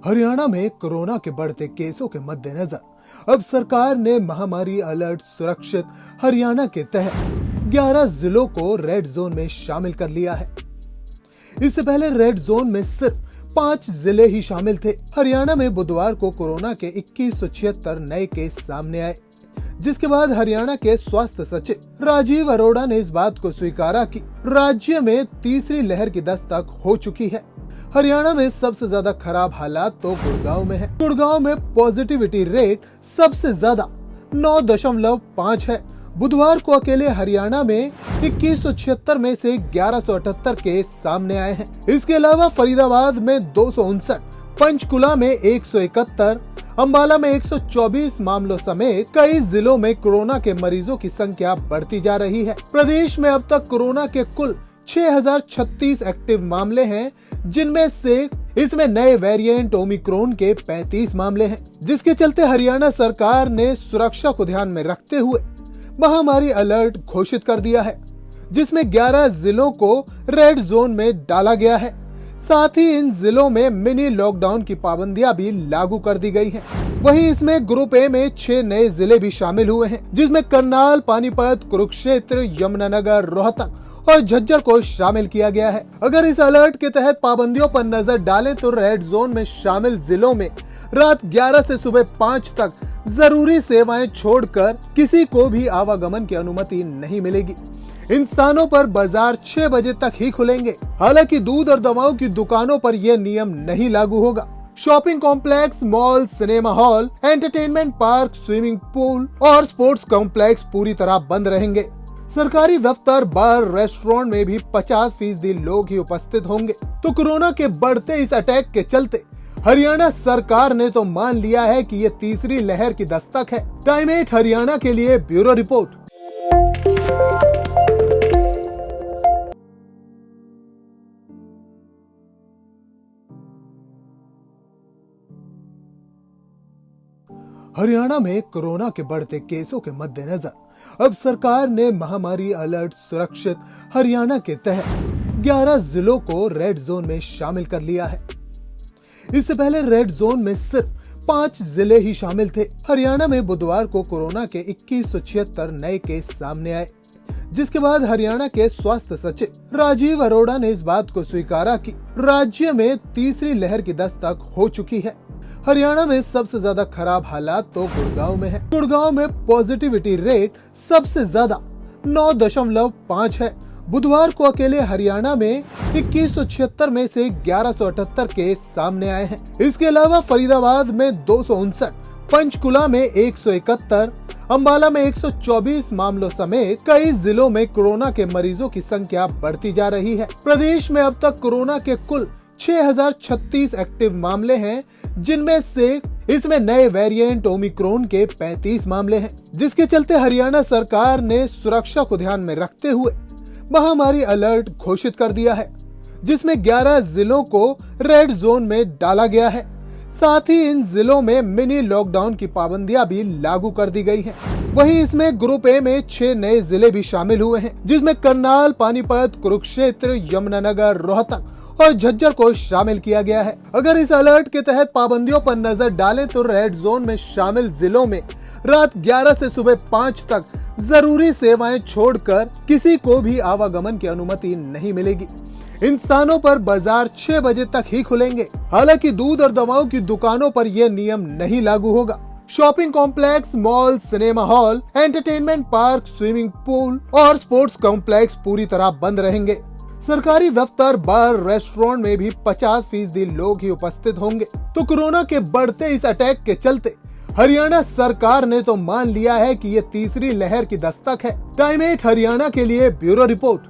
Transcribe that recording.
हरियाणा में कोरोना के बढ़ते केसों के मद्देनजर अब सरकार ने महामारी अलर्ट सुरक्षित हरियाणा के तहत 11 जिलों को रेड जोन में शामिल कर लिया है। इससे पहले रेड जोन में सिर्फ 5 जिले ही शामिल थे। हरियाणा में बुधवार को कोरोना के 2176 नए केस सामने आए, जिसके बाद हरियाणा के स्वास्थ्य सचिव राजीव अरोड़ा ने इस बात को स्वीकारा कि राज्य में तीसरी लहर की दस्तक हो चुकी है। हरियाणा में सबसे ज्यादा खराब हालात तो गुड़गांव में है। गुड़गांव में पॉजिटिविटी रेट सबसे ज्यादा 9.5 है। बुधवार को अकेले हरियाणा में 2176 में से 1178 केस सामने आए हैं। इसके अलावा फरीदाबाद में 259, पंचकुला में 171, अंबाला में 124 मामलों समेत कई जिलों में कोरोना के मरीजों की संख्या बढ़ती जा रही है। प्रदेश में अब तक कोरोना के कुल 6036 एक्टिव मामले हैं, जिनमें से इसमें नए वेरिएंट ओमिक्रॉन के 35 मामले हैं, जिसके चलते हरियाणा सरकार ने सुरक्षा को ध्यान में रखते हुए महामारी अलर्ट घोषित कर दिया है, जिसमें 11 जिलों को रेड जोन में डाला गया है। साथ ही इन जिलों में मिनी लॉकडाउन की पाबंदियां भी लागू कर दी गई हैं। वहीं इसमें ग्रुप ए में 6 नए जिले भी शामिल हुए हैं, जिसमें करनाल, पानीपत, कुरुक्षेत्र, यमुनानगर, रोहतक और झज्जर को शामिल किया गया है। अगर इस अलर्ट के तहत पाबंदियों पर नजर डालें तो रेड जोन में शामिल जिलों में रात 11 से सुबह 5 तक जरूरी सेवाएं छोड़कर किसी को भी आवागमन की अनुमति नहीं मिलेगी। इन स्थानों पर बाजार 6 बजे तक ही खुलेंगे। हालांकि दूध और दवाओं की दुकानों पर यह नियम नहीं लागू होगा। Shopping complex, mall, cinema hall, entertainment park, swimming pool और स्पोर्ट्स कॉम्प्लेक्स पूरी तरह बंद रहेंगे। सरकारी दफ्तर, बार, रेस्टोरेंट में भी 50% लोग ही उपस्थित होंगे। तो कोरोना के बढ़ते इस अटैक के चलते हरियाणा सरकार ने तो मान लिया है कि ये तीसरी लहर की दस्तक है। टाइम 8 हरियाणा के लिए ब्यूरो रिपोर्ट। हरियाणा में कोरोना के बढ़ते केसों के मद्देनजर अब सरकार ने महामारी अलर्ट सुरक्षित हरियाणा के तहत 11 जिलों को रेड जोन में शामिल कर लिया है। इससे पहले रेड जोन में सिर्फ 5 जिले ही शामिल थे। हरियाणा में बुधवार को कोरोना के 2176 नए केस सामने आए, जिसके बाद हरियाणा के स्वास्थ्य सचिव राजीव अरोड़ा ने इस बात को स्वीकारा कि राज्य में तीसरी लहर की दस्तक हो चुकी है। हरियाणा में सबसे ज्यादा खराब हालात तो गुड़गांव में है। गुड़गांव में पॉजिटिविटी रेट सबसे ज्यादा 9.5 है। बुधवार को अकेले हरियाणा में 2176 में से 1178 केस सामने आए हैं। इसके अलावा फरीदाबाद में 259, पंचकुला में 171, अंबाला में 124 मामलों समेत कई जिलों में कोरोना के मरीजों की संख्या बढ़ती जा रही है। प्रदेश में अब तक कोरोना के कुल 6036 एक्टिव मामले हैं, जिनमें से इसमें नए वेरिएंट ओमिक्रॉन के 35 मामले हैं, जिसके चलते हरियाणा सरकार ने सुरक्षा को ध्यान में रखते हुए महामारी अलर्ट घोषित कर दिया है, जिसमें 11 जिलों को रेड जोन में डाला गया है। साथ ही इन जिलों में मिनी लॉकडाउन की पाबंदियां भी लागू कर दी गई हैं। वहीं इसमें ग्रुप ए में 6 नए जिले भी शामिल हुए हैं, जिसमें करनाल, पानीपत, कुरुक्षेत्र, यमुनानगर, रोहतक और झज्जर को शामिल किया गया है। अगर इस अलर्ट के तहत पाबंदियों पर नजर डालें तो रेड जोन में शामिल जिलों में रात 11 से सुबह 5 तक जरूरी सेवाएं छोड़कर किसी को भी आवागमन की अनुमति नहीं मिलेगी। इन स्थानों पर बाजार 6 बजे तक ही खुलेंगे। हालांकि दूध और दवाओं की दुकानों पर यह नियम नहीं लागू होगा। Shopping complex, mall, cinema hall, entertainment park, swimming pool और स्पोर्ट्स कॉम्प्लेक्स पूरी तरह बंद रहेंगे। सरकारी दफ्तर, बार, रेस्टोरेंट में भी 50% लोग ही उपस्थित होंगे। तो कोरोना के बढ़ते इस अटैक के चलते हरियाणा सरकार ने तो मान लिया है कि ये तीसरी लहर की दस्तक है। टाइम 8 हरियाणा के लिए ब्यूरो रिपोर्ट।